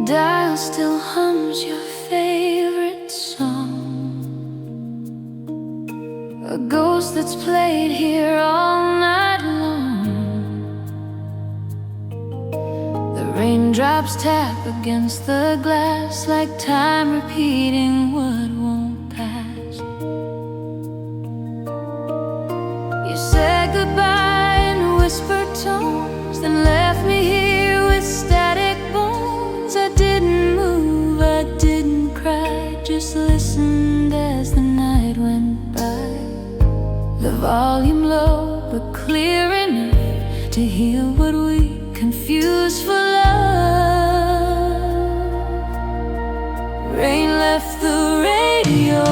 dial still hums your favorite song, a ghost that's played here all night long. The raindrops tap against the glass like time repeating what won't pass. You said goodbye in whispered tones, then left me here with static bones. I didn't move, I didn't cry, just listened as the night went by. The volume low but clear enough to hear what we confused for love. Rain left the radio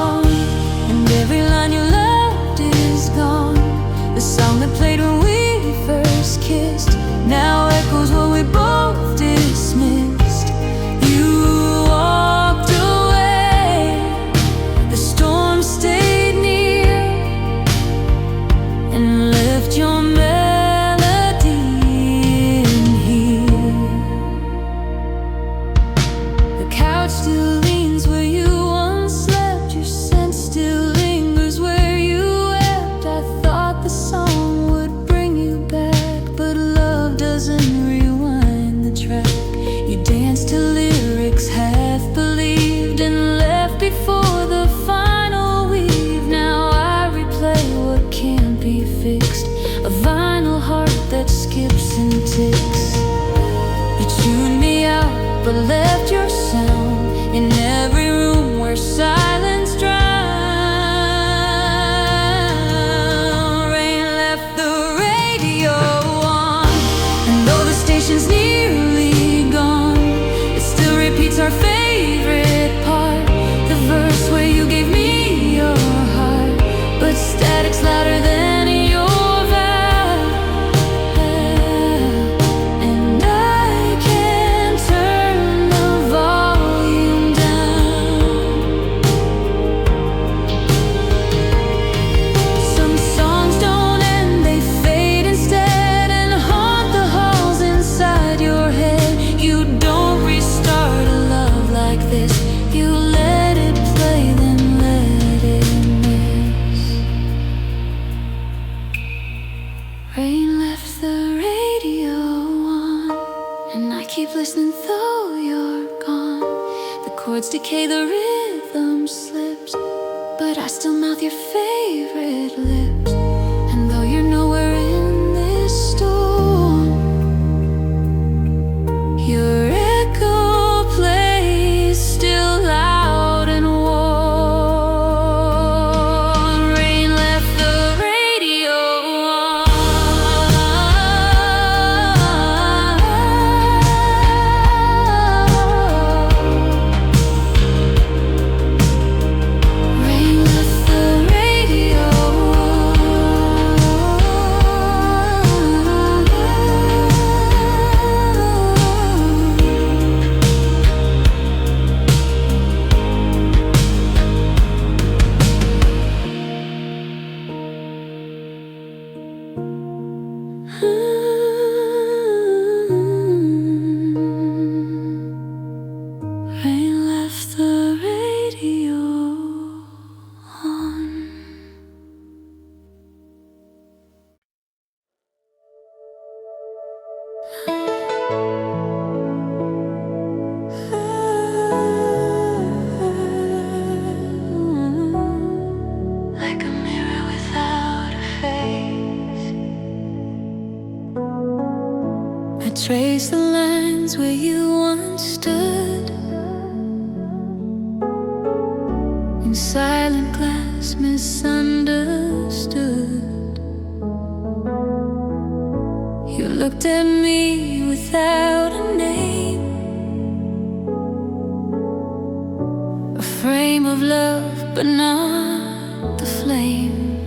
on, and every line you loved is gone. The song that played when we first kissed now echoes what we both dismissed. You walked away, the storm stayed near, and left your melody in here. The couch still leans where you once slept, your scent still lingers where you wept. I thought the song would bring you back, but love doesn't rewind the track. You danced to lyrics half believed and left before the final weave. Now I replay what can't be fixed, a vinyl heart that skips and ticks. You tuned me out but left your sound in every room where silence drowned. Rain left the radio on, and though the station's nearly gone, it still repeats our favorite part, the verse where you gave me your heart, but static's louder than your vow. And I can't turn the volume down. Some songs don't end, they fade instead and haunt the halls inside your head. You don't restart a love like this, you let it play, then let it miss. Rain left the radio on, and I keep listening though you're gone. The chords decay, the rhythm slips, but I still mouth your favorite lips. And though you're nowhere in this storm, your echo plays still loud and warm. Rain left the radio on. Rain left the radio Rain left the radio on. Like a mirror without a face, I trace the lines where you once stood. In silent glass, misunderstood. You looked at me without a name, a frame of love, but not the flame.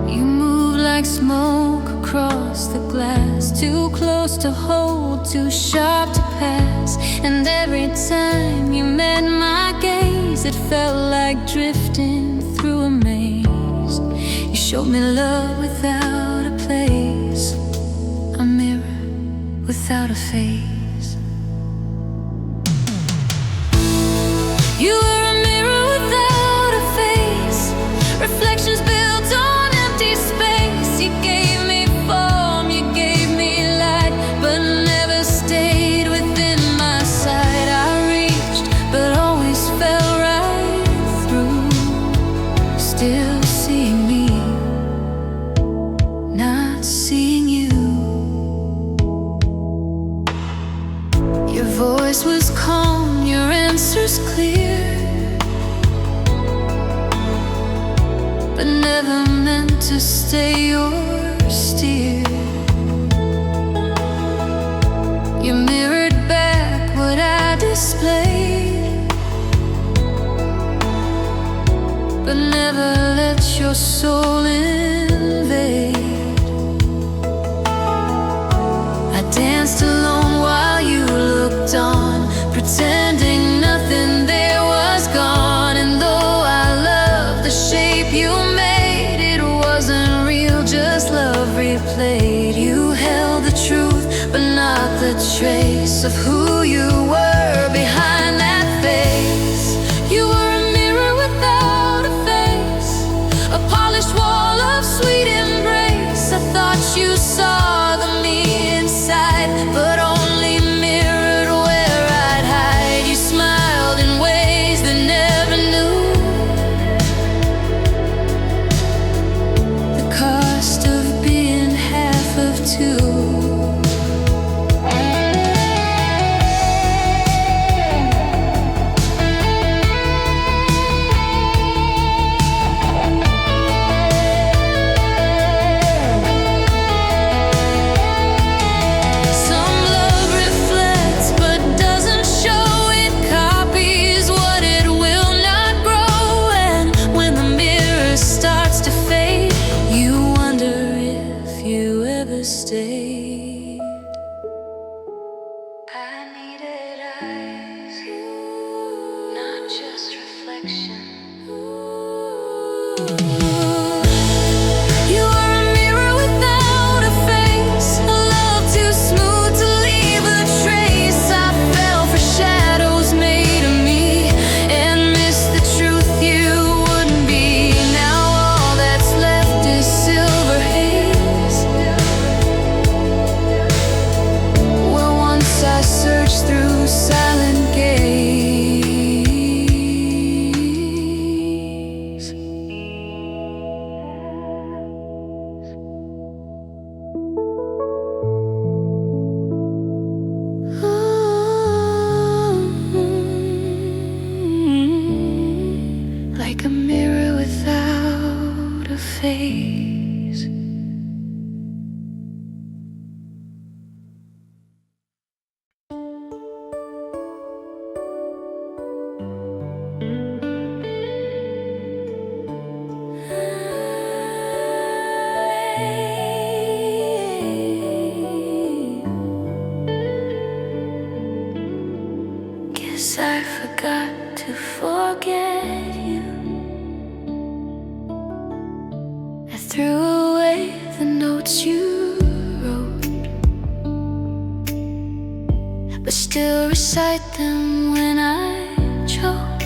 You move like smoke across the glass, too close to hold, too sharp to pass. And every time you met my gaze, it felt like drifting through a maze. You showed me love without a place, a mirror with without a face. You were a mirror without a face, reflections built on empty space. You gave me form, you gave me light, but never stayed within my sight. I reached, but always fell right through, still seeing me, not seeing you. Your voice was calm, your answers clear, but never meant to stay or steer. You mirrored back what I displayed, but never let your soul invade. I danced alone while you looked on, pretending nothing there was gone. And though I love the shape you made, it wasn't real, just love replayed. You held the truth, but not the trace of who you were behind that face. You were a mirror without a face, a polished wall of sweet embrace. I thought you saw the me inside, but only mirrored where I'd hide. You smiled in ways that never knew the cost of being half of two. Stayed. I needed eyes, not just reflection. You were a mirror without a face, a love too smooth to leave a trace. I fell for shadows made of me and missed the truth you wouldn't be. Now all that's left is silver haze, where once I searched through silent gaze. Like a mirror without a face. Guess I forgot to forget you. I threw away the notes you wrote, but still recite them when I choke.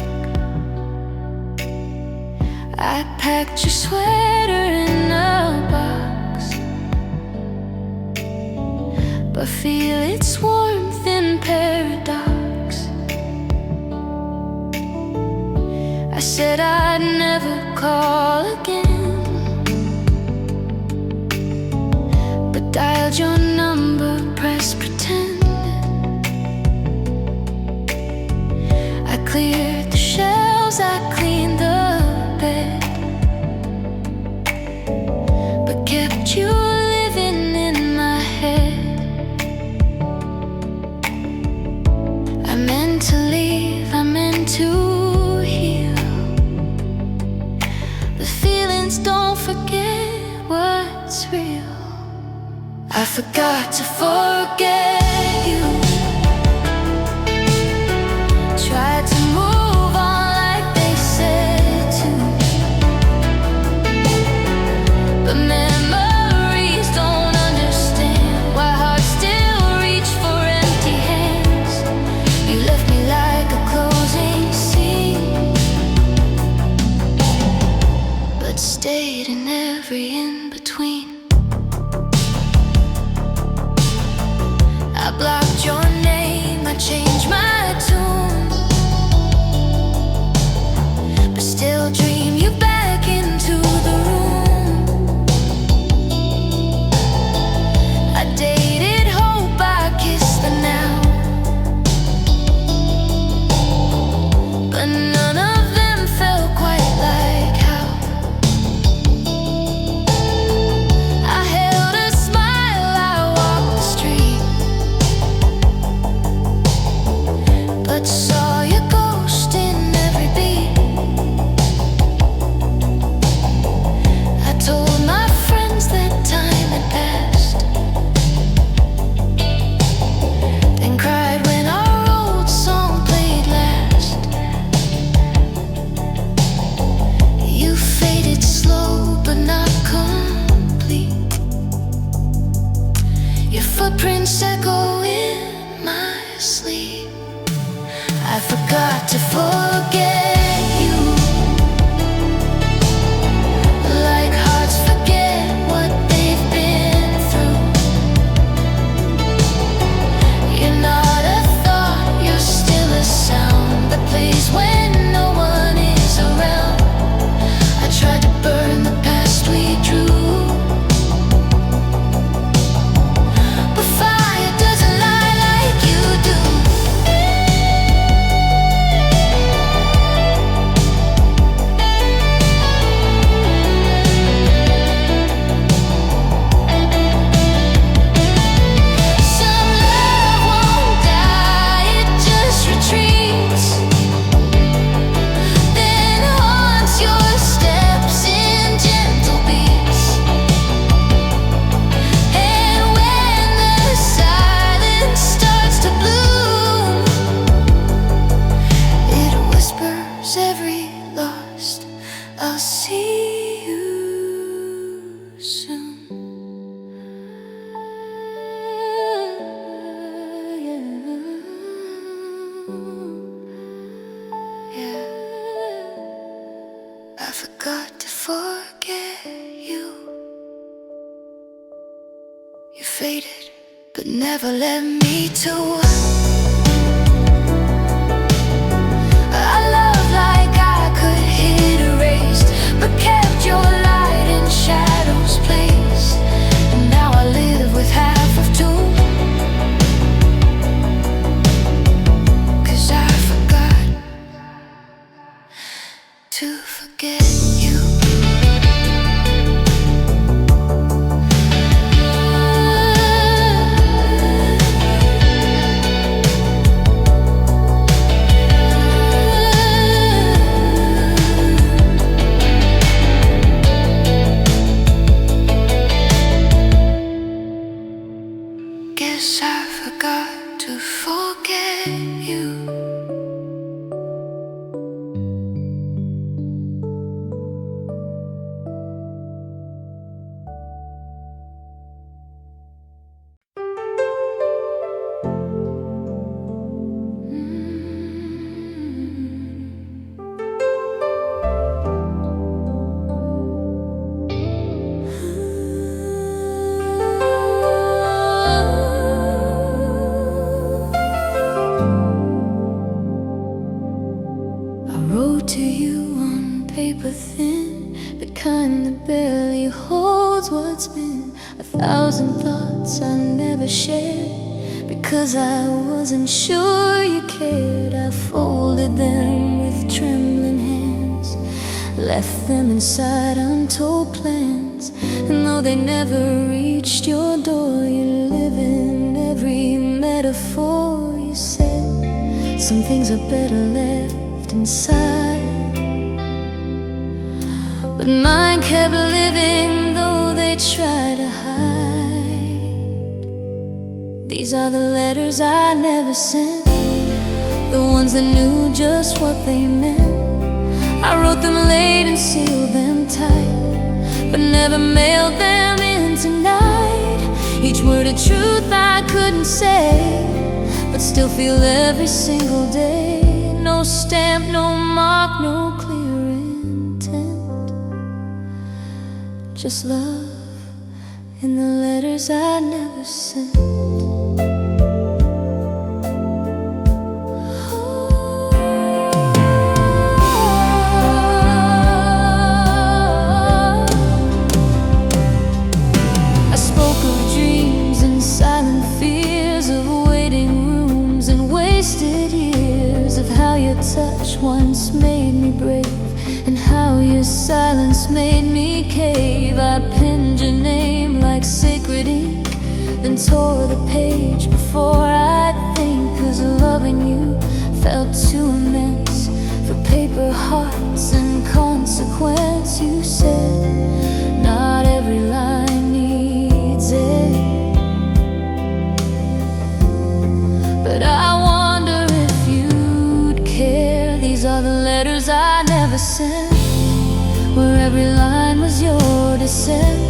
I packed your sweater in a box, but feel its warmth in paradox. I said I'd never call again, but dialed your number, pressed pretend. I cleared the shelves, I cleaned the bed, but kept you living in my head. I meant to leave, I meant to heal, but feelings don't forget what's real. I forgot to forget you. Tried to move on like they said to, but memories don't understand why hearts still reach forget you, like hearts forget what they've been through. You're not a thought, you're still a sound that plays when no one is around. I tried to burn the past we drew, but fire doesn't lie like you do. Some love won't die, it just retreats, then haunts your steps in gentle beats. And when the silence starts to bloom, it whispers every lost, I'll see you soon. Yeah. I forgot to forget you. You faded, but never led me to. I love like I could hit erase, but kept your light in shadows place. And now I live with half of two, 'cause I forgot to forget you. Guess I forgot to forget you. I wrote to you on paper thin, the kind that barely holds what's been. 1,000 thoughts I never shared, because I wasn't sure you cared. I folded them with trembling hands, left them inside untold plans. And though they never reached your door, you live in every metaphor. You said some things are better left inside, but mine kept living though they tried to hide. These are the letters I never sent, the ones that knew just what they meant. I wrote them late and sealed them tight, but never mailed them in tonight. Each word a truth I couldn't say, but still feel every single day. No stamp, no mark, no clear intent, just love in the letters I never sent. I spoke of dreams and silent fears, of waiting rooms and wasted years, of how your touch once made me brave, and how your silence made me cave. I penned your name like sacred ink, then tore the page before I'd think. 'Cause loving you felt too immense for paper hearts and consequence. You said not every line needs it, but I wonder if you'd care. These are the letters I never sent, where every line was your descent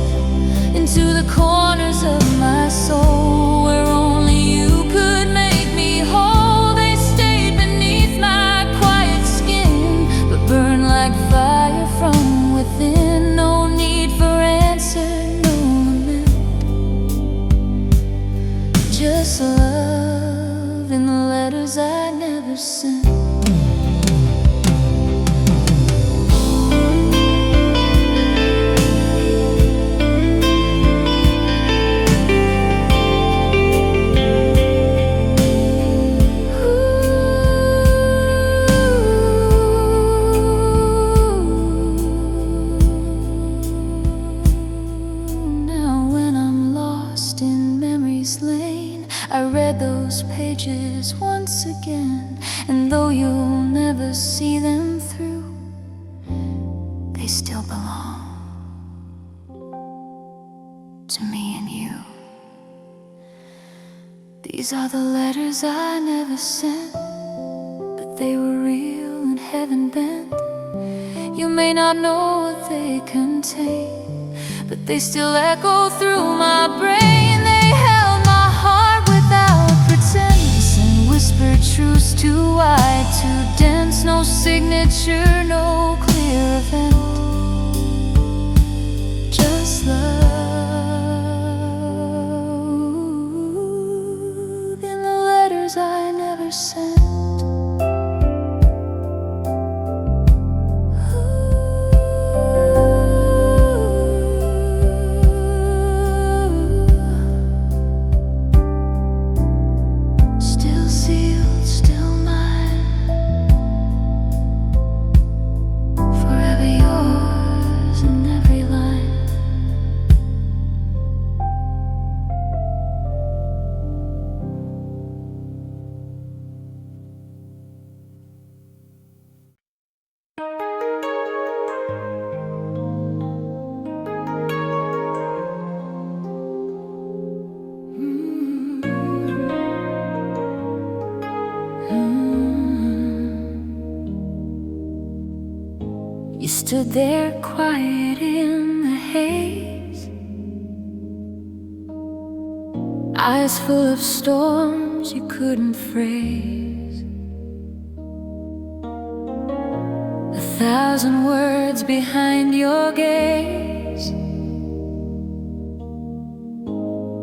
into the corners of my soul, where only you could make me whole. They stayed beneath my quiet in the letters I never sent. I read those pages once again, and though you'll never see them through, they still belong to me and you. These are the letters I never sent, but they were real and heaven bent. You may not know what they contain, but they still echo through my brain. They held my heart without pretense and whispered truths too wide, too dense. No signature, no clear event, just love in the letters I never sent. You stood there quiet in the haze, eyes full of storms you couldn't phrase. 1,000 words behind your gaze,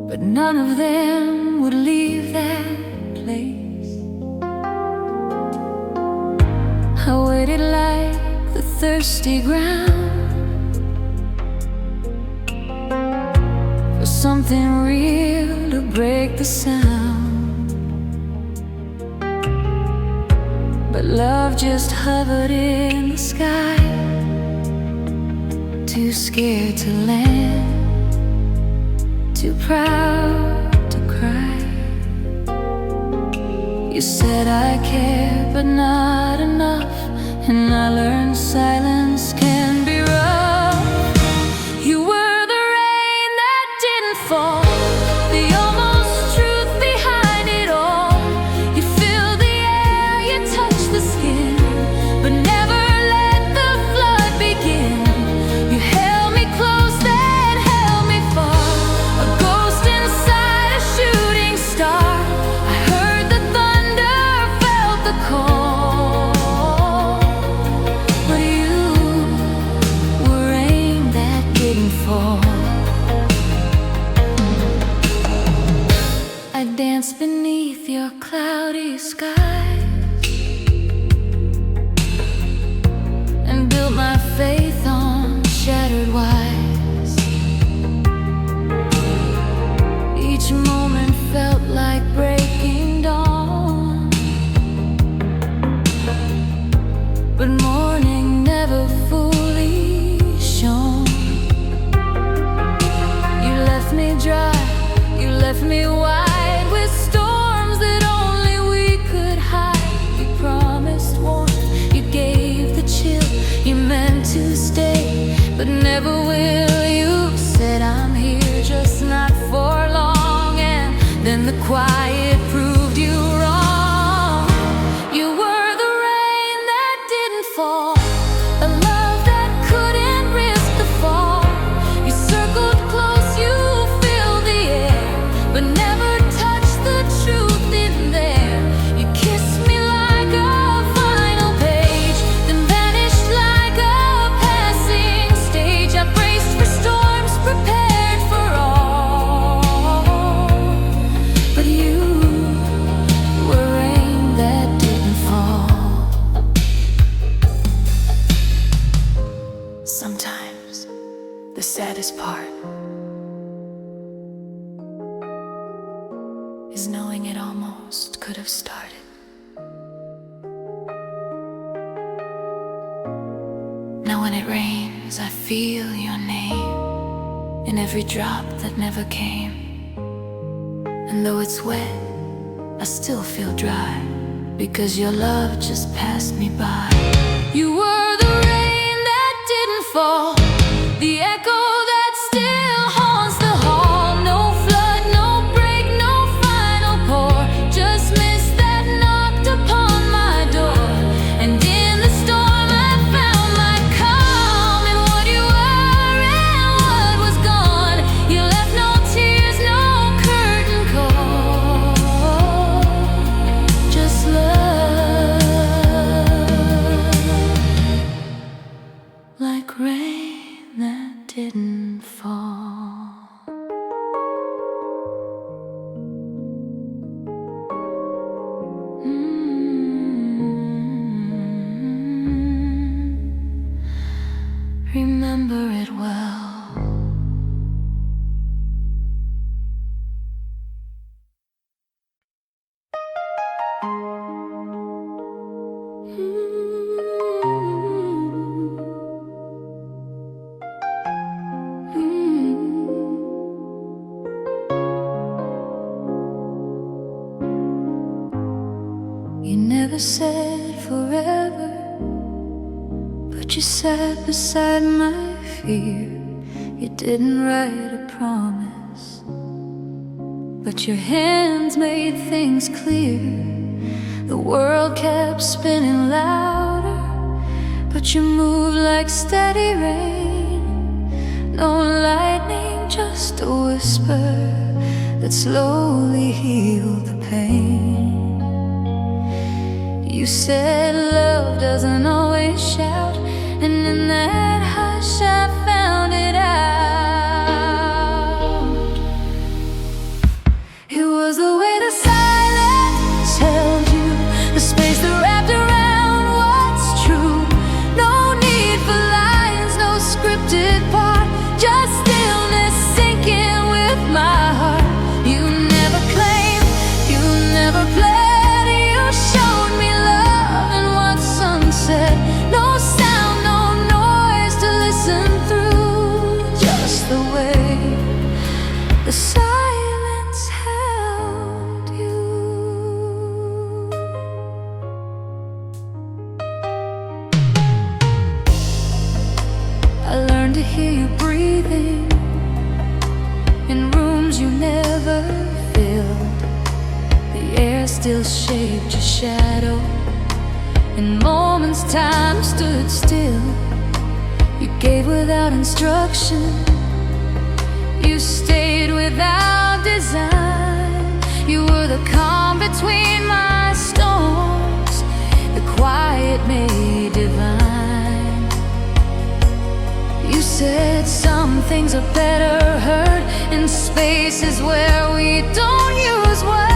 but none of them would leave that place. I waited like the thirsty ground for something real to break the sound, but love just hovered in the sky, too scared to land, too proud to cry. You said I care, but not enough, and I learned silence can be rough. You were the rain that didn't fall, the almost truth behind it all. You filled the air, you touched the skin, but never let the flood begin. You held me close, then held me far, a ghost inside a shooting star. I heard the thunder, felt the call, dance beneath your cloudy skies and built my faith on shattered wires. Each moment felt like breaking dawn, but morning never fully shone. You left me dry, you left me wide, to stay, but never will. almost could have started. Now when it rains, I feel your name in every drop that never came. And though it's wet, I still feel dry, because your love just passed me by. You were the rain that didn't fall, the echo that still haunts the hall. No flood, no break, no final pour, just mist that knocked upon my door. And in the storm I found my calm in what you were and what was gone. You left no tears, no curtain call, just love, like rain that didn't fall. Remember it well. You never said forever, but you sat beside my fear. You didn't write a promise, but your hands made things clear. The world kept spinning louder, but you moved like steady rain. No lightning, just a whisper that slowly healed the pain. You said love doesn't always shout, and in that hush I found it out. It was the way the silence held you, the space that wrapped around what's true. No need for lines, no scripted part, just stillness sinking with my heart. You never claimed, you never played, you showed me love in what sunset. No sound, no noise to listen through, just the way the silence held you. I learned to hear you breathing in rooms you never filled. The air still shaped your shadow. In moments time stood still. You gave without instruction, you stayed without design. You were the calm between my storms, the quiet made divine. You said some things are better heard in spaces where we don't use words.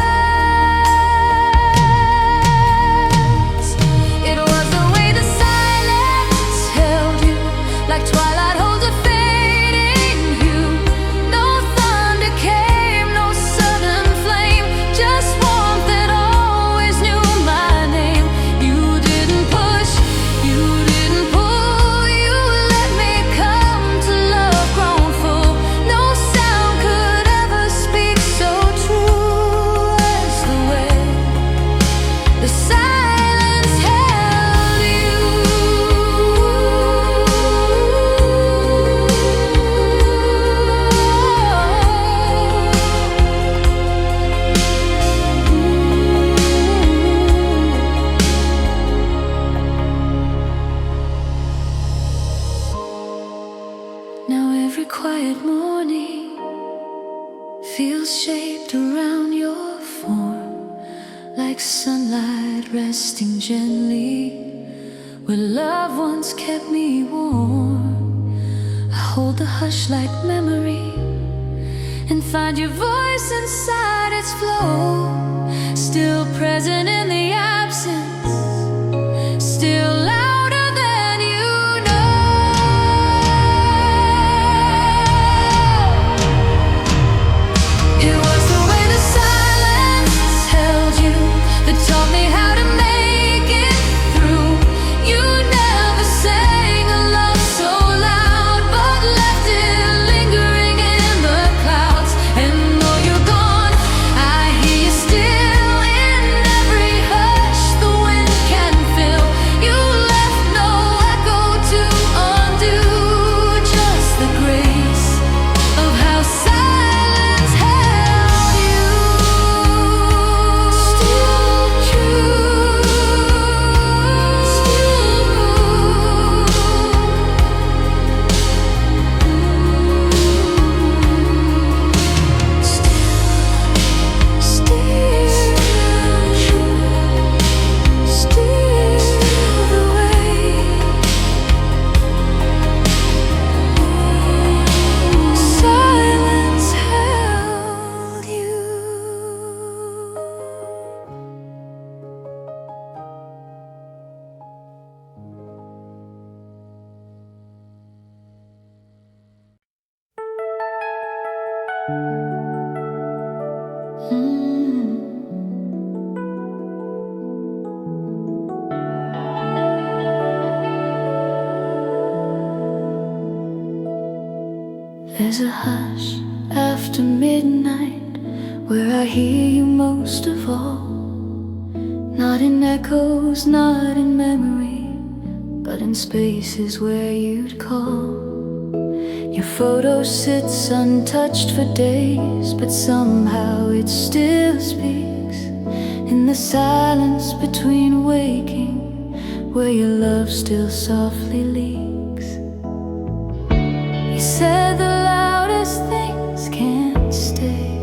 It was the way the silence held you, like twilight holds a fading hue. No thunder came, no sudden flame, just warmth that always knew my name. You didn't push, you didn't pull, you let me come to love grown full. No sound could ever speak so true as the way the silence held you. Now every quiet morning feels shaped around your form, like sunlight resting gently where love once kept me warm. I hold the hush like memory and find your voice inside its flow, still present in the absence, still louder than you know. It was the way the silence held There's a hush after midnight where I hear you most of all. Not in echoes, not in memory, but in spaces where you'd call. Your photo sits untouched for days, but somehow it still speaks in the silence between waking, where your love still softly leaks. You said the loudest things can't stay,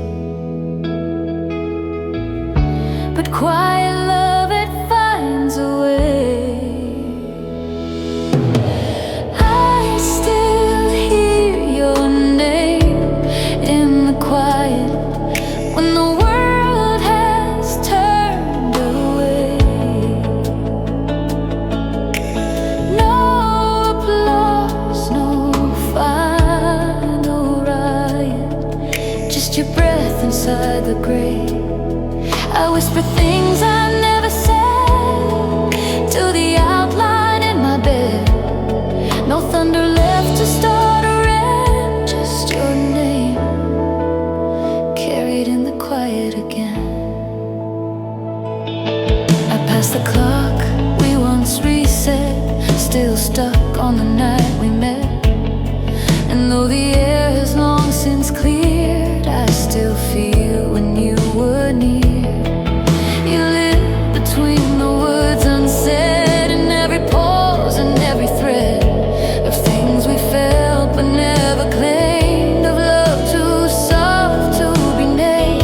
but quiet love, it finds a way. I still hear your name in the quiet when the world has turned away. No applause, no fire, no riot, just your breath inside the grave. I whisper things I never said to the outline in my bed. No thunder left to start or end, just your name carried in the quiet again. I pass the clock we once reset, still stuck on the night we met. And though the air has long since cleared, I still feel when you were near. You live between the words unsaid, in every pause and every thread of things we felt but never claimed, of love too soft to be named.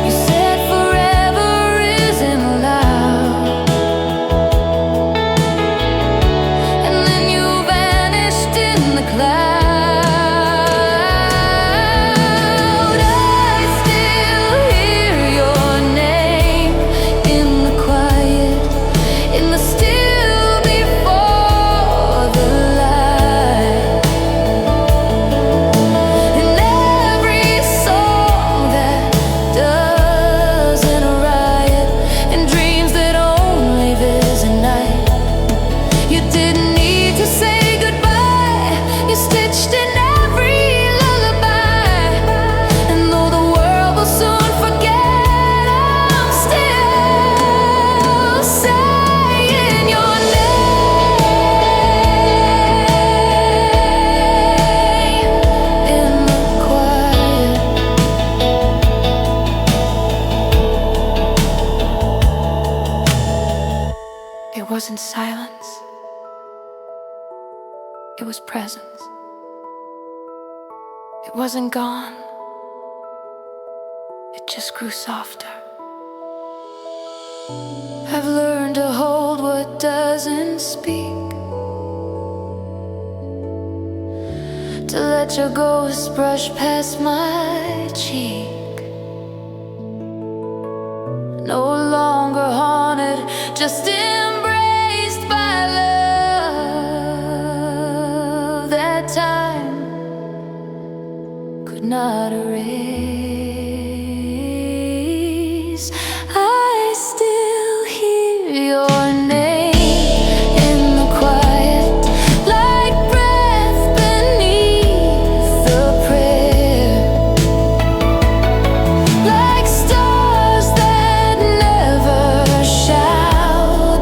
You said forever isn't allowed, and then you vanished in the cloud. It wasn't silence, it was presence. It wasn't gone, it just grew softer. I've learned to hold what doesn't speak, to let your ghost brush past my cheek. No longer haunted, just embraced by love that time could not erase. I still hear your name in the quiet, like breath beneath the prayer, like stars that never shout.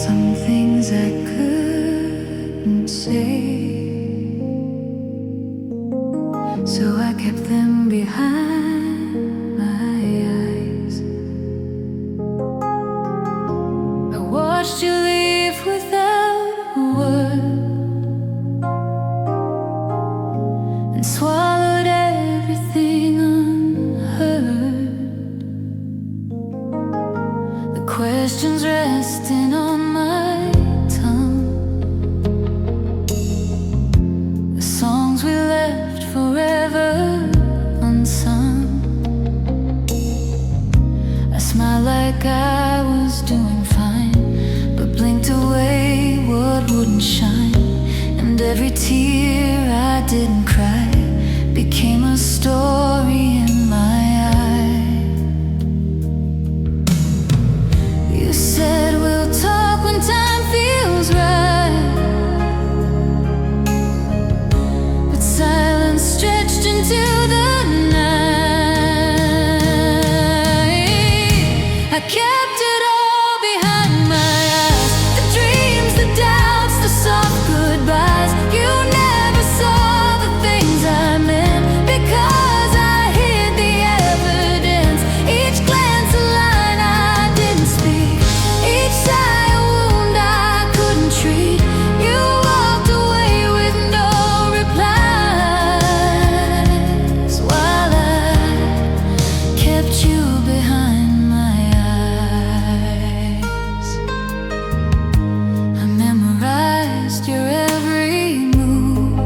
Some things I couldn't say, so I kept them behind my eyes. I watched you leave without a word and swallowed everything unheard. The questions resting on my tongue, the songs we left forever unsung. I smiled like I was doing fine, but blinked away what wouldn't shine. And every tear I didn't cry became a story in my eye. You said we'll talk when time feels right, but silence stretched into the night. I kept it all behind my eyes, the dreams, the doubts, the soft goodbyes. You never saw the things I meant, because I hid the evidence. Each glance a line I didn't speak, each sigh a wound I couldn't treat. You walked away with no replies, while I kept you behind my eyes. I memorized your every move,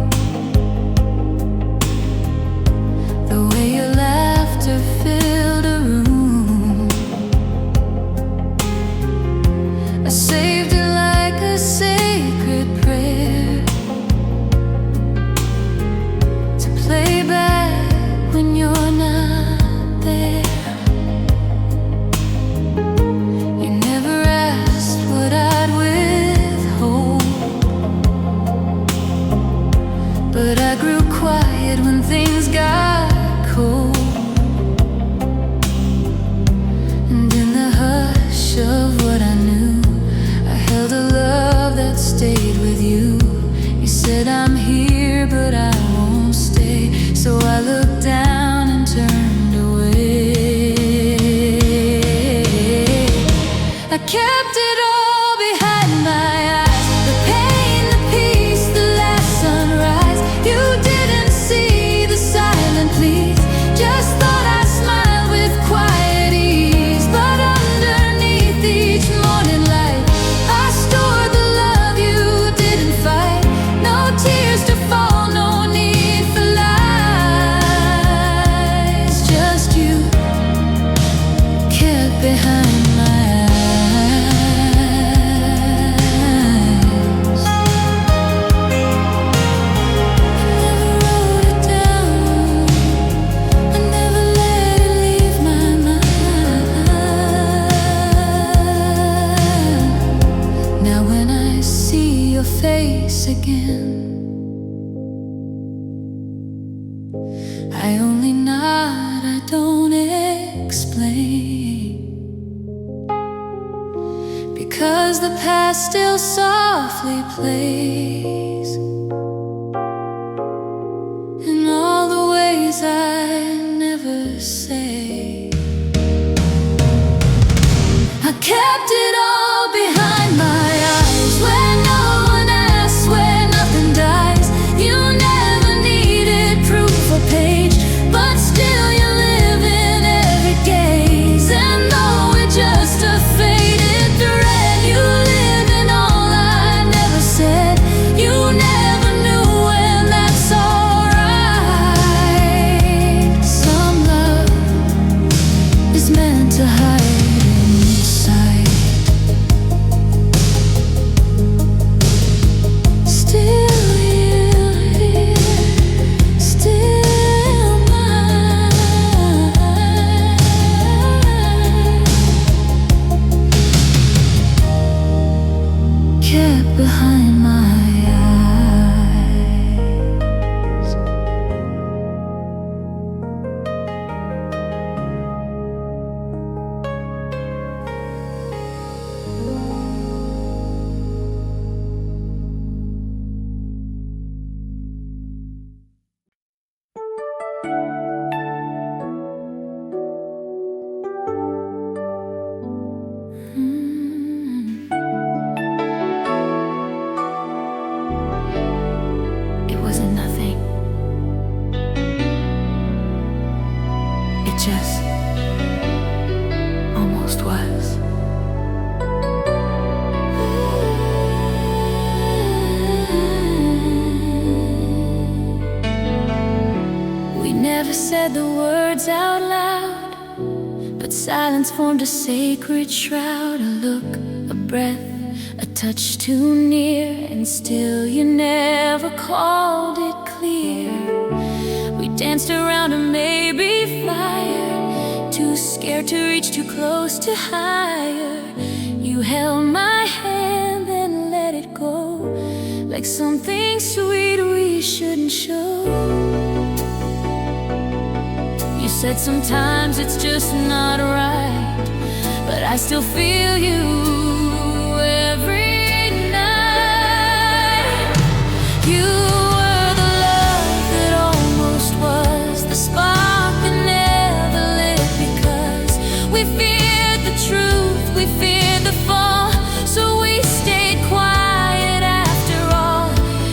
the way your laughter filled a room. I saved it like a sacred prayer, to play back when you're not there. You never asked what I'd withhold, but I grew quiet when things got cold. And in the hush of what I knew, I held a love that stayed with you. You said I'm here, but I won't stay. So I looked down and turned away. I kept it all behind my eyes, the pain, the peace, the last sunrise. You didn't see the silent pleas, just thought I smiled with quiet ease. But underneath each morning light, I stored the love you didn't fight. No tears to fall, no need for lies, just you kept behind my eyes. I never wrote it down, I never let it leave my mind. Now when I see your face again, I only nod, I don't explain, because the past still softly plays in all the ways I never say. I kept it all behind my eyes, where no one asks, where nothing dies. You never needed proof or page, but still you live in every gaze. And though we're just a faded thread, you live in all I never said. You never knew, and that's alright. Some love is meant to hide inside. Still here, still mine. Kept behind my eyes. Silence formed a sacred shroud, a look, a breath, a touch too near, and still you never called it clear. We danced around a maybe fire, too scared to reach too close to higher. You held my hand, then let it go, like something sweet we shouldn't show. You said sometimes it's just not right, but I still feel you every night. You were the love that almost was, the spark that never lit, because we feared the truth, we feared the fall, so we stayed quiet after all.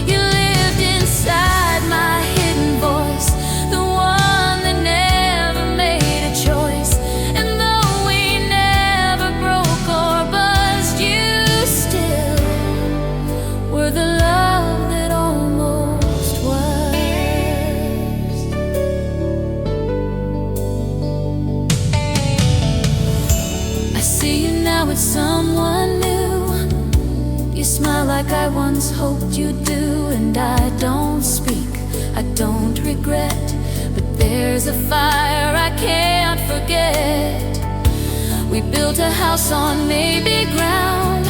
You lived inside my hidden voice, the one that never made a choice. And though we never broke or buzzed, you still were the love that almost was. I see you now with someone new. You smile like I once hoped you'd do, and I don't speak, I don't regret, but there's a fire I can't forget. We built a house on maybe ground,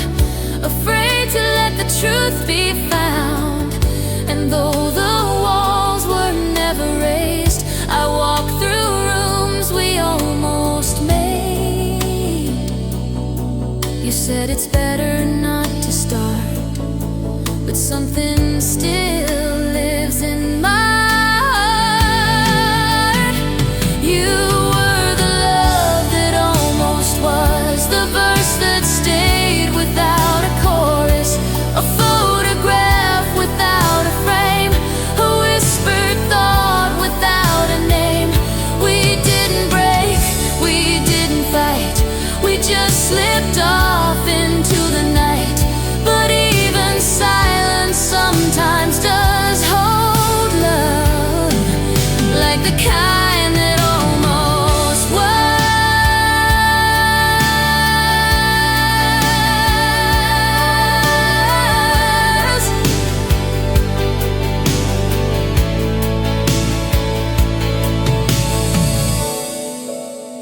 afraid to let the truth be found. And though the walls were never raised, I walked through rooms we almost made. You said it's better not to start, but something still lives in my heart. You were the love that almost was, the verse that stayed without a chorus, a photograph without a frame, a whispered thought without a name. We didn't break, we didn't fight, we just slipped off into the night. But even silence sometimes does hold love, like the kind that almost was.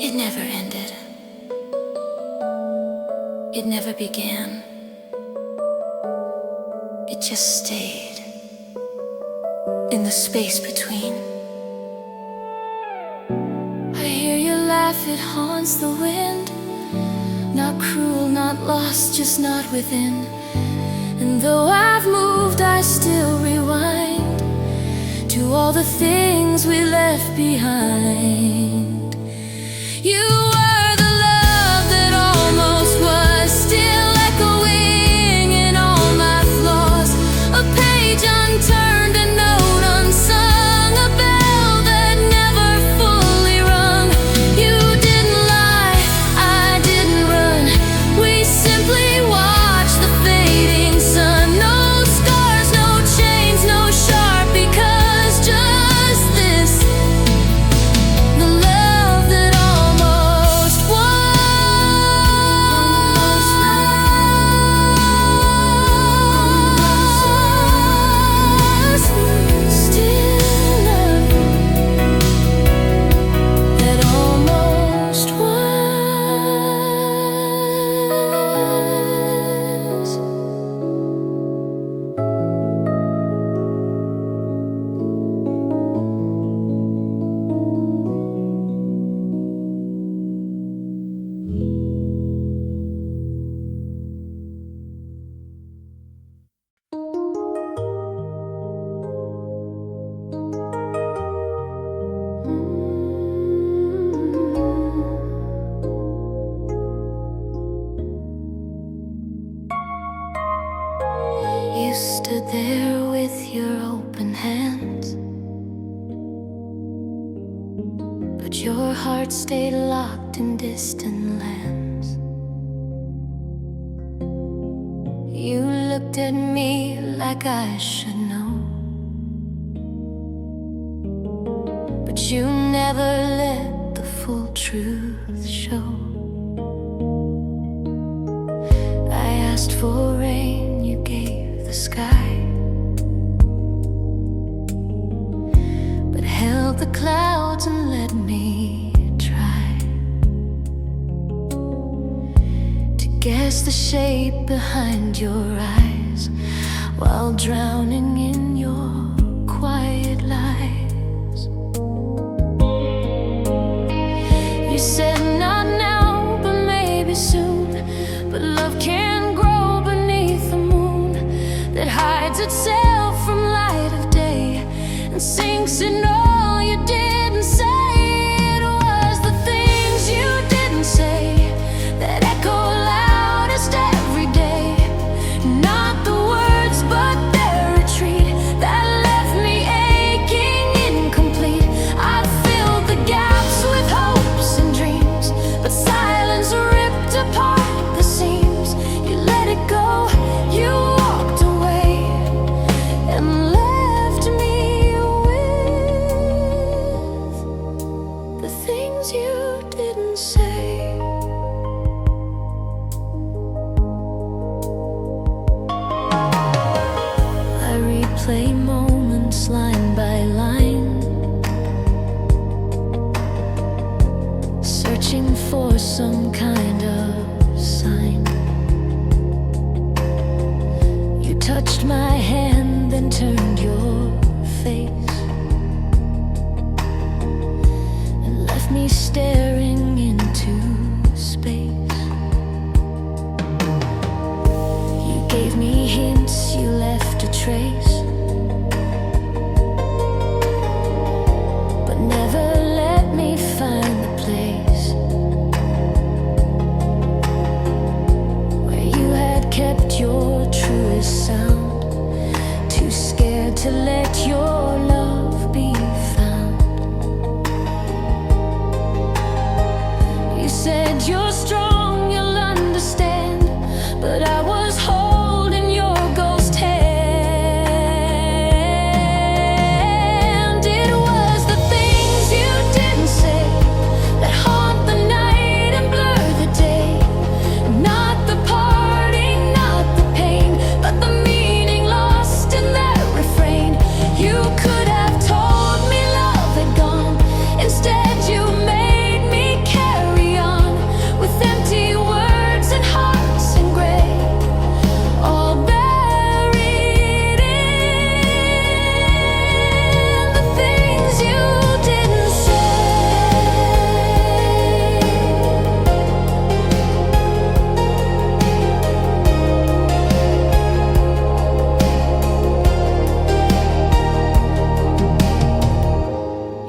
It never ended, it never began, it just stayed in the space between. I hear your laugh, it haunts the wind, not cruel, not lost, just not within. And though I've moved, I still rewind to all the things we left behind. You were the love that almost was, still echoing in all my flaws, a page unturned, a note unsung, a bell that never fully rung. You didn't lie, I didn't run, we simply watched the fading sun. No scars, no chains, no sharp, because just this, the love that almost was, still love that almost was. You stood there with your open hands, but your heart stayed locked in distant lands. You looked at me like I should know, but you never let the full truth show. I asked for rain, you gave the sky, but held the clouds and let me try to guess the shape behind your eyes, while drowning in your quiet lies. You said not now, but maybe soon. But love can grow beneath the moon that hides itself from light of day and sinks in all you didn't say. It was the things you didn't say that echo loudest every day, not the words but their retreat that left me aching incomplete. I filled the gaps with hopes and dreams, but silence ripped apart the seams. You let it go, you walked away and left me with the things you didn't say. I replay moments line by line, searching for some kind of sign. You touched my hand, then turned your face and left me staring into space. You gave me hints, you left a trace, but never let me find the place where you had kept your truest sound, too scared to let your love be found. You said you're strong, you'll understand, but I was holding your ghost hand. It was the things you didn't say that haunt the night and blur the day, not the parting, not the pain, but the meaning lost in that refrain. You could have told me love had gone, instead you made me carry on with empty words and hearts in gray, all buried in the things you didn't say.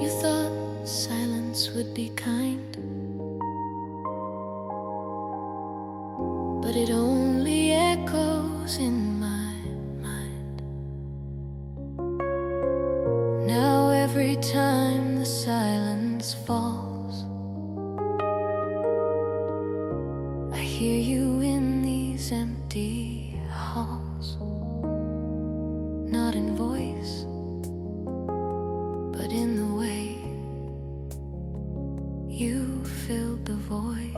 You thought silence would be kind, but it only echoes in my mind. Now every time the silence falls, I hear you in these empty halls, not in voice, but in the way you filled the void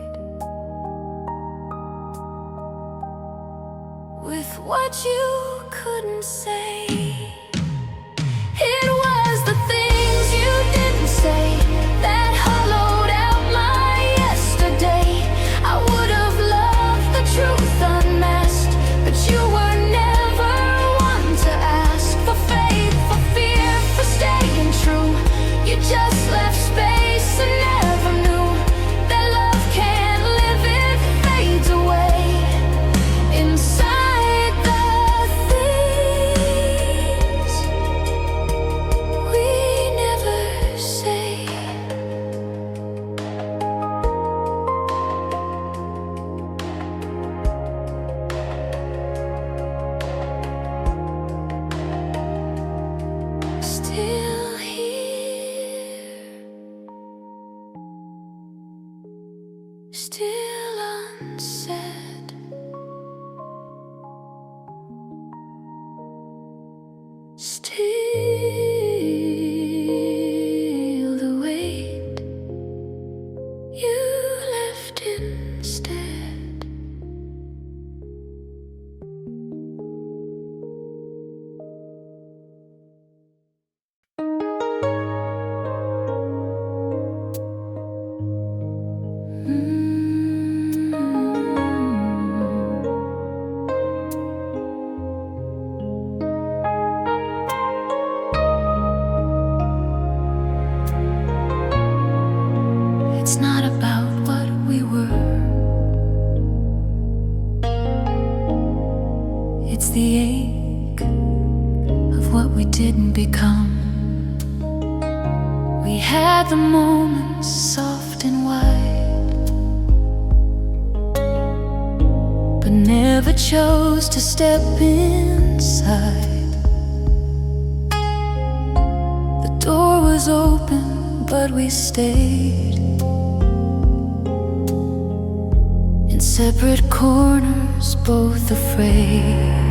with what you couldn't say. It was the things you didn't say that hollowed out my yesterday. I would have loved the truth unmasked, but you were never one to ask for faith, for fear, for staying true. You just left space and never knew that love can't live, it fades away inside the things we never say. Still here, still unsaid, still the weight It's the ache of what we didn't become. We had the moments soft and wide, but never chose to step inside. The door was open, but we stayed in separate corners, both afraid.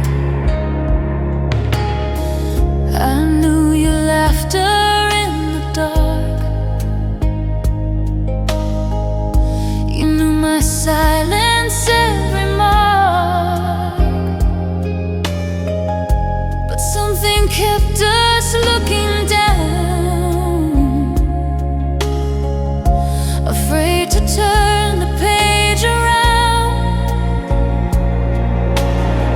I knew your laughter in the dark. You knew my silence, every mark. But something kept us looking down, afraid to turn the page around.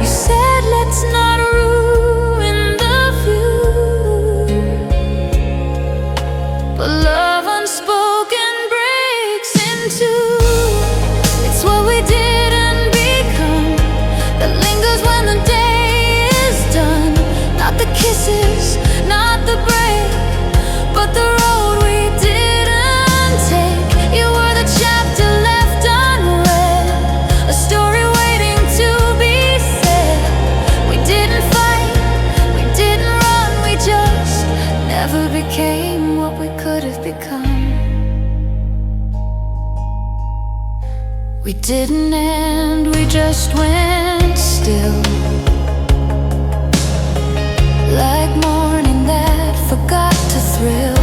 You said, let's not ruin the view, but love unspoken breaks in two. It's what we didn't become that lingers when the day is done. Not the kisses, not the break, but the road we didn't take. You were the chapter left unread, a story waiting to be said. We didn't fight, we didn't run, we just never became what we could have become. We didn't end, we just went still, like morning that forgot to thrill.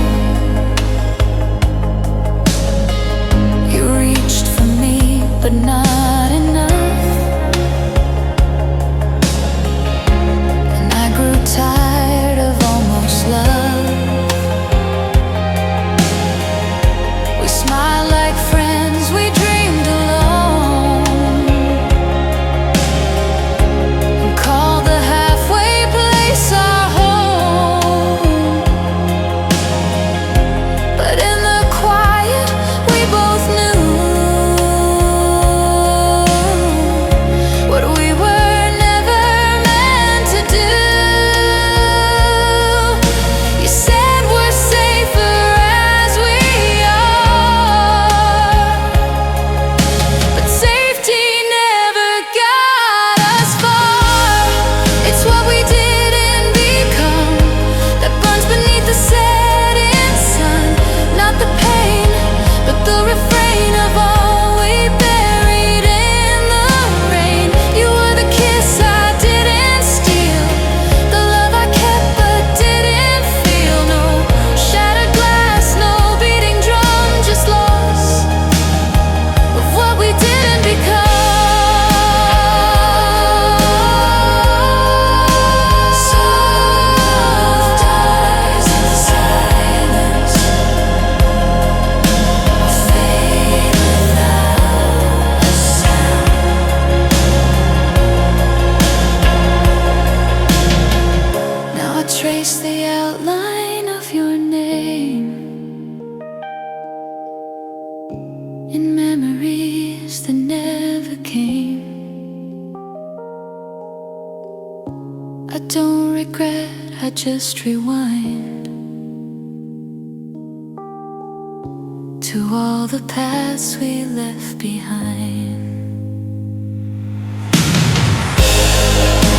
You reached for me, but not enough, and I grew tired of almost love. We smiled like friends, we dreamed alone, and called the halfway place our home. But in the quiet, we both knew what we were never meant to do. You said we're safer as we are, but safety never got us far. It's what we didn't become that burns beneath the setting sun. Not the pain, but the refrain of all we buried in the rain. You were the kiss I didn't steal, the love I kept but didn't feel. No shattered glass, no beating drum, just loss of what we didn't become. Soft eyes in silence, fade without a sound. Now I trace the outline of your name in memories that never came. I don't regret, I just rewind to all the paths we left behind.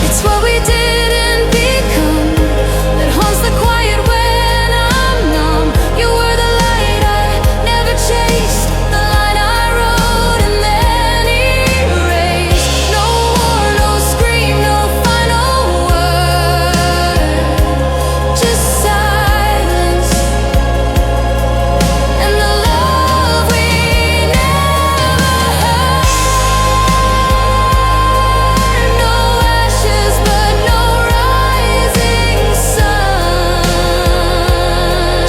It's what we didn't become that haunts the quiet when I'm numb. You were the light I never chased, the line I wrote and then erased. No war, no scream, no final word, just silence and the love we never heard. No ashes, but no rising sun,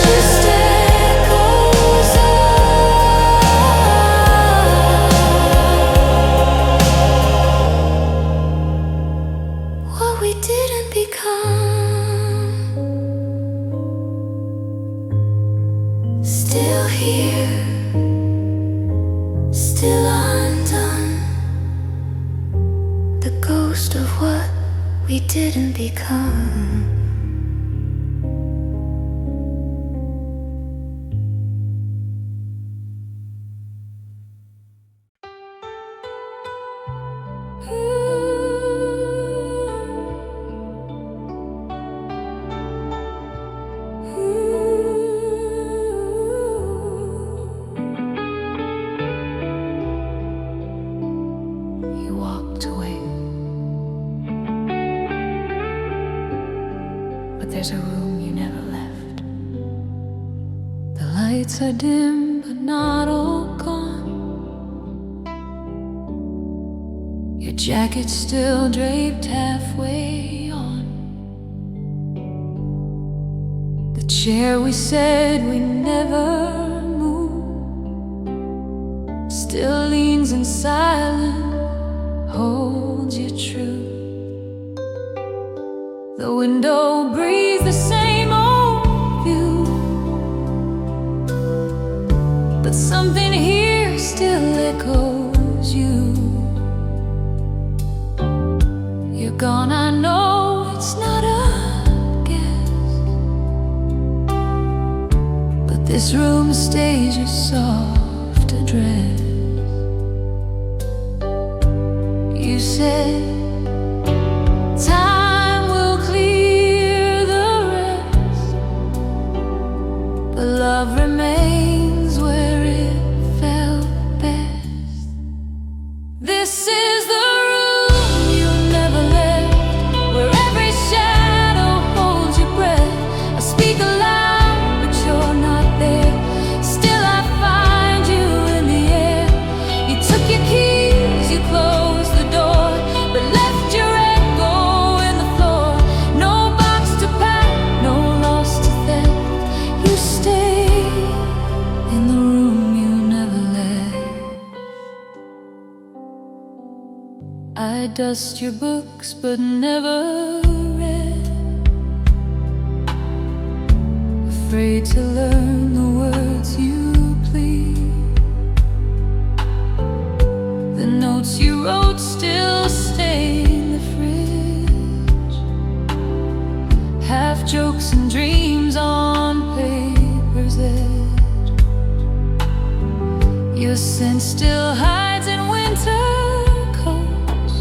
just echoes of what we didn't become. Still here, still undone, the ghost of what we didn't become. You walked away, but there's a room you never left. The lights are dim, but not all gone. Your jacket's still draped halfway on. The chair we said we never move still leans in silence, holds you true. The window breathes the same old view, but something here still echoes you. You're gone, I know it's not a guess, but this room stays your soft address. You said time will clear the rest, but love remains where it felt best. This is the room you never left, where every shadow holds your breath. I speak aloud, but you're not there. Still I find you in the air. You took your keys, you closed the door, but left your echo in the floor. No box to pack, no loss to theft. You stay in the room you never left. I dust your books but never read, afraid to learn the words you plead. The notes you wrote still stay in the fridge, half jokes and dreams on paper's edge. Your scent still hides in winter coats,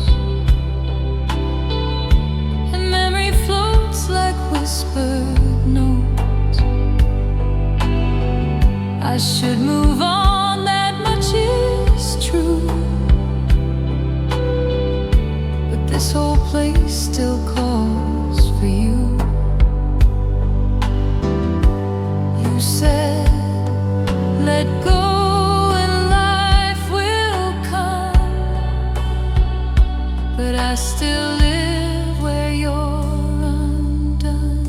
and memory floats like whispered notes. I should move on, that much is true, but this whole place still calls for you. You said, let go and life will come, but I still live where you're undone.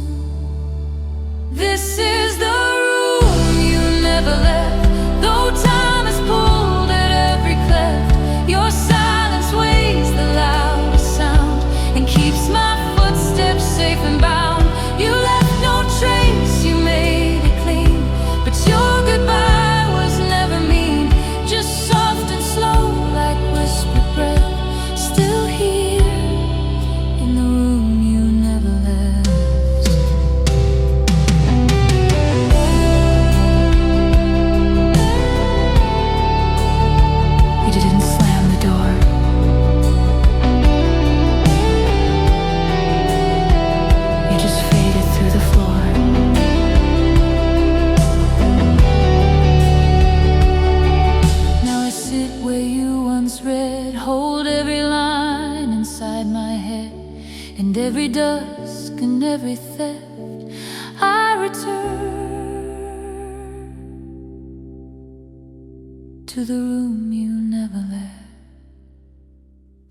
This is the room you never left, though time has pulled at every cleft. Your silence weighs the loudest sound and keeps my footsteps safe and bound. You left no trace, you made it clean, but your goodbye was never mean, just soft and slow like whispered breath. Still here in the room you never left. You didn't slam the door. You just faded through the floor. Now I sit where you once read, hold every line inside my head, and every dusk and every theft I return to the room you never left.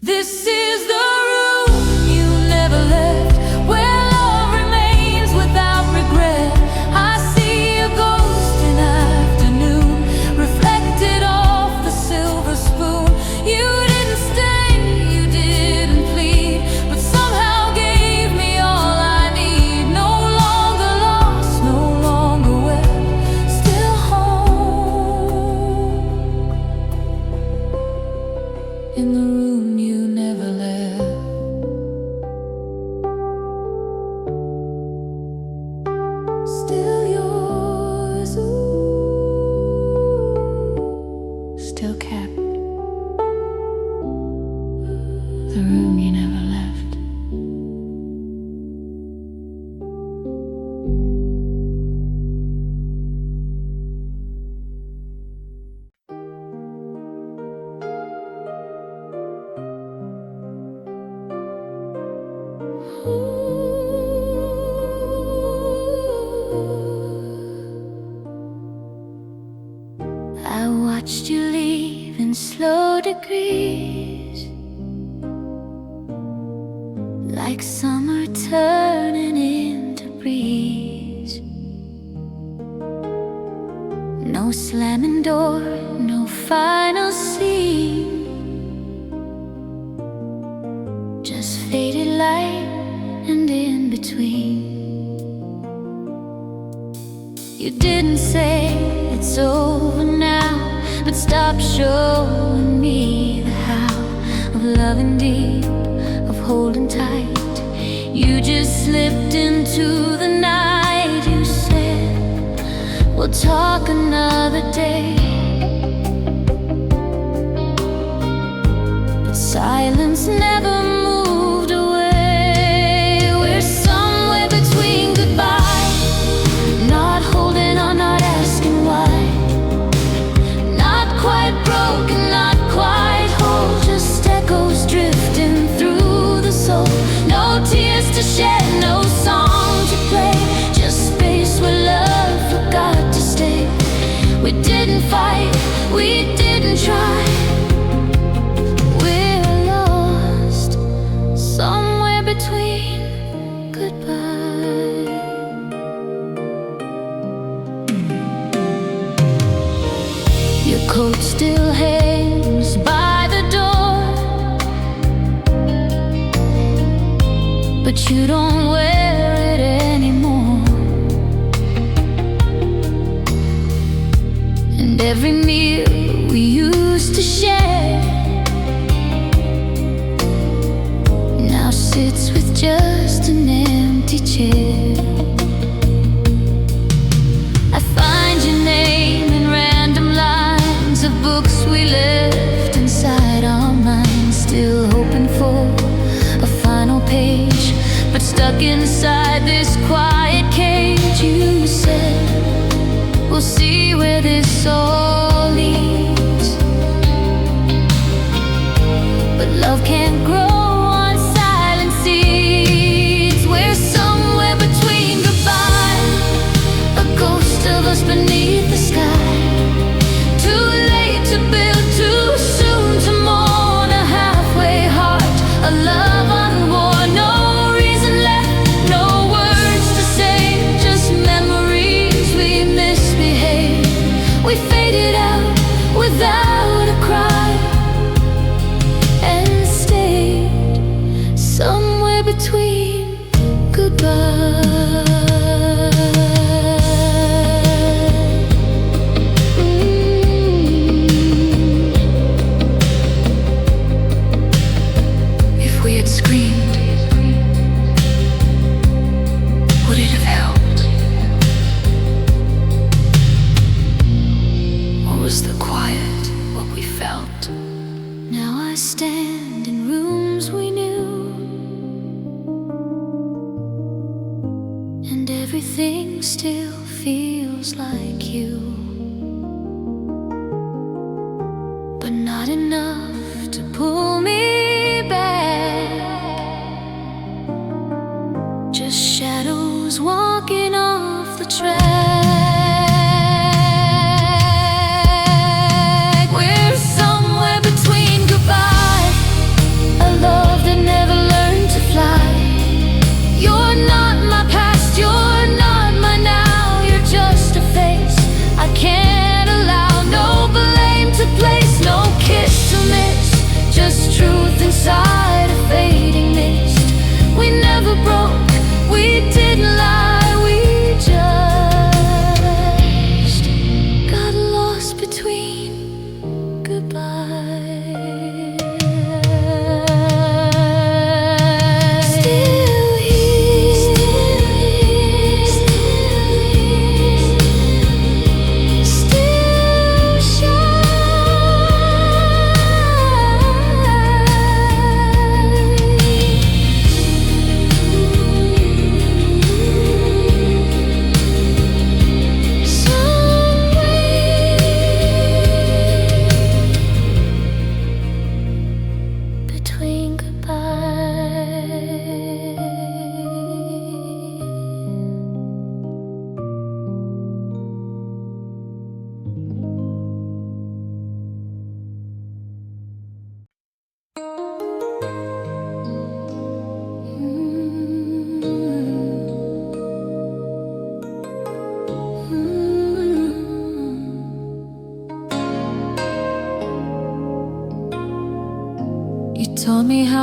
This is the room you never left, where love remains without regret. I see a ghost in afternoon, reflected off the silver spoon. You didn't stay, you didn't plead, but somehow gave me all I need. No longer lost, no longer wept, still home in the room you never left. I watched you leave in slow degrees, like summer turning into breeze. No slamming door, no final scene, just faded light and in between. You didn't say it's over now, but stop showing me the how of loving deep, of holding tight. You just slipped into the night. You said we'll talk another day, but silence never moved away. We're somewhere between goodbye, not holding on, not asking why, not quite broken, not quite whole, just echoes drifting through the soul. No tears to shed, no song to play, just space where love forgot to stay. We didn't fight, we didn't try, we're lost somewhere between goodbye. Your coat still hangs by the door, but you don't wear it anymore. And every meal we used to share now sits with just an empty chair. I find your name in random lines of books we left inside our minds, still hoping for a final page, but stuck inside this quiet cage. You said we'll see where this all leads, but love can't grow on silent seeds. We're somewhere between goodbye, a ghost of us beneath the sky, too late to build, too soon to mourn, a halfway heart, a love unworn. No reason left, no words to say, just memories we misbehaved. We faded out without a cry and stayed somewhere between goodbye. If we had screamed, would it have helped? Or was the quiet what we felt? Now I stand in rooms we knew, and everything still feels like you, but not enough to pull me back, just shadows walking off the track. We're somewhere between goodbye, a love that never learned to fly. You're not my past, you're not my now, you're just a face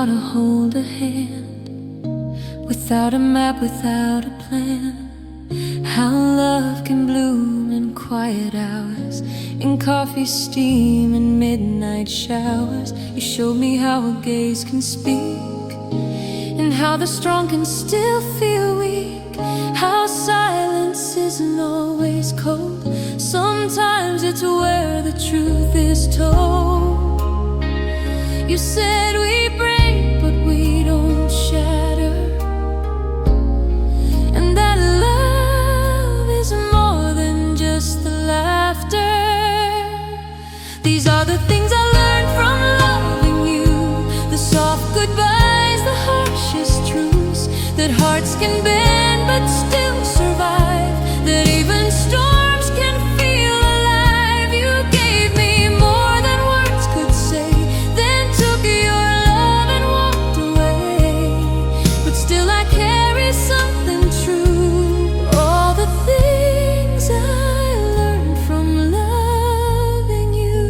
wanna hold a hand, without a map, without a plan. How love can bloom in quiet hours, in coffee steam and midnight showers. You showed me how a gaze can speak, and how the strong can still feel weak. How silence isn't always cold, sometimes it's where the truth is told. You said we break, but we don't shatter, and that love is more than just the laughter. These are the things I learned from loving you, the soft goodbyes, the harshest truths, that hearts can bend but still survive, that even storms can feel alive. You gave me more than words could say, then took your love and walked away. But still I carry something true, all the things I learned from loving you.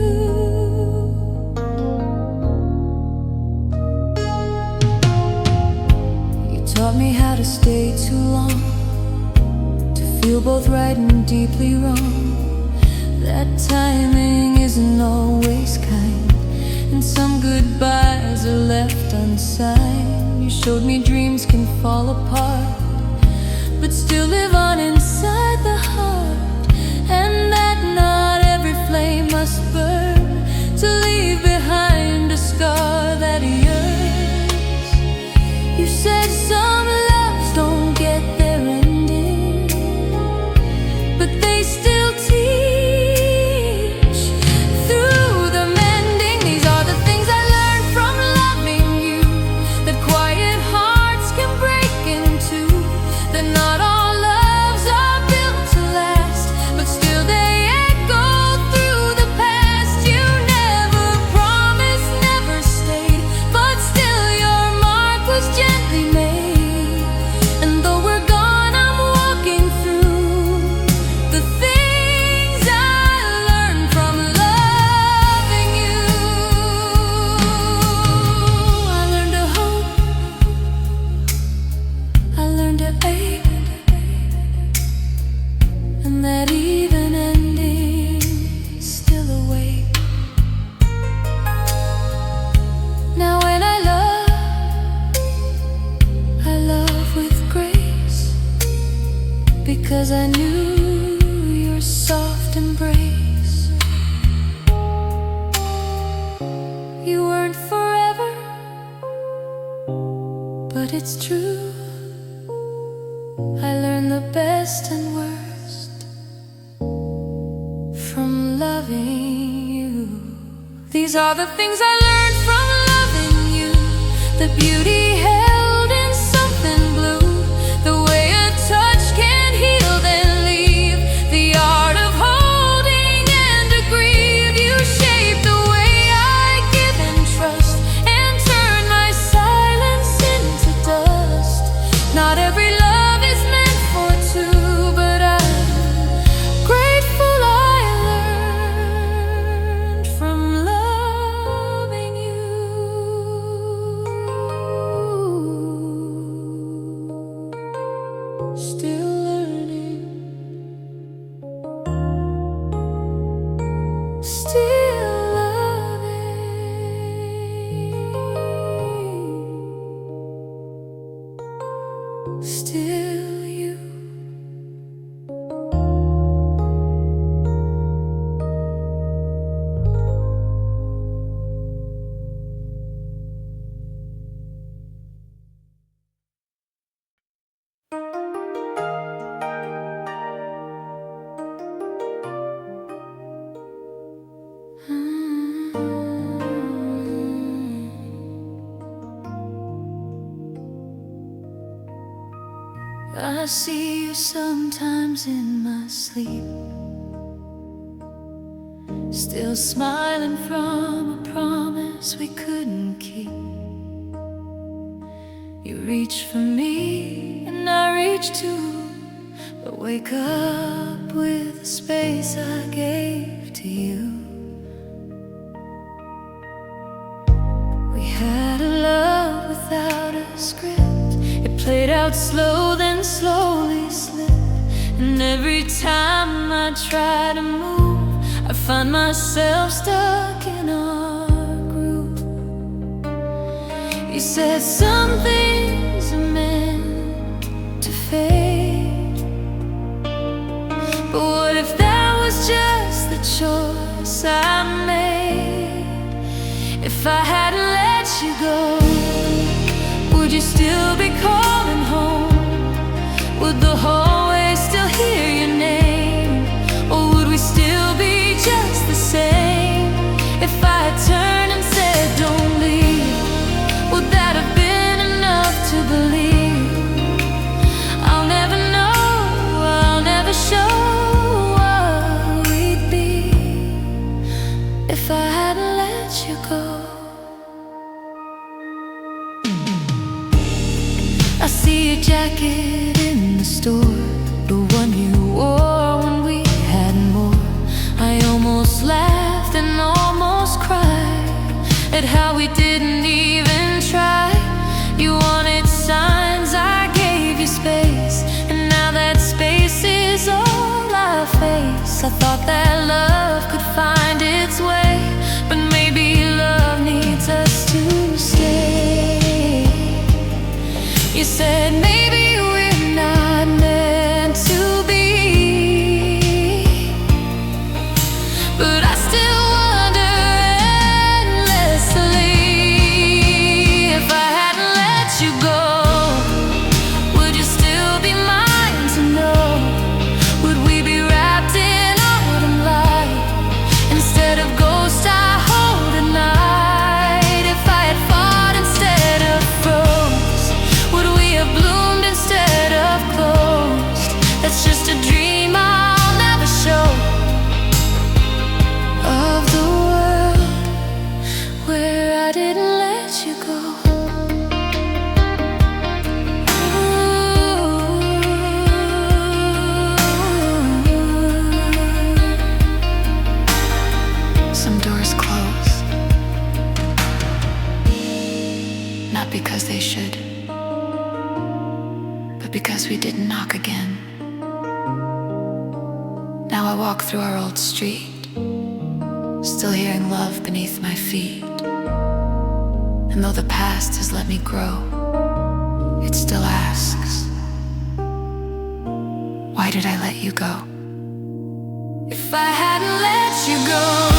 You taught me how to stay too long, feel both right and deeply wrong, that timing isn't always kind, and some goodbyes are left unsigned. You showed me dreams can fall apart, but still live on inside the heart, and that not every flame must burn to leave behind a scar that yearns. You said some loves don't get their ending, but they still teach through the mending. These are the things I learned from loving you, that quiet hearts can break in two, that not all loves are built to last, but still they echo through the past. You never promised, never stayed, but still your mark was gently made. And though we're gone, I'm walking through the things I learned from loving you. I learned to hope, I learned to ache, and that even ending still awake. Now when I love with grace, because I knew your soft embrace. You weren't forever, but it's true. I learned the best and worst from loving you. These are the things I learned from loving you, the beauty held in something blue, the way a touch can heal then leave, the art of holding and to grieve. You shape the way I give and trust, and turn my silence into dust. Not every love is meant for two, but I'm grateful I learned from loving you. Still learning, still loving, still you. I see you sometimes in my sleep, still smiling from a promise we couldn't keep. You reach for me and I reach too, but wake up with the space I gave to you. We had a love script. It played out slow, then slowly slipped. And every time I try to move, I find myself stuck in our groove. You said some things are meant to fade, but what if that was just the choice I made? If I hadn't let you go, would you still be calling home? Would the hallway still hear your name? Or would we still be just the same? If I had turned and said don't leave, would that have been enough to believe? I'll never know, I'll never show what we'd be if I hadn't let you go. I see your jacket in the store, the one you wore when we had more. I almost laughed and almost cried at how we didn't even try. You wanted signs, I gave you space, and now that space is all I face. I thought that love could find its way, but maybe love needs us to stay. You said maybe we're not meant to be, but I still wonder endlessly. If I hadn't let you go, would you still be mine to know? Would we be wrapped in autumn light instead of ghosts I hold at night? If I had fought instead of froze, would we have bloomed instead of closed? That's just a dream I'll never show, of the world where I didn't let you go. Some doors close, not because they should, but because we didn't knock again. Now I walk through our old street, still hearing love beneath my feet. And though the past has let me grow, it still asks, why did I let you go? If I hadn't let you go,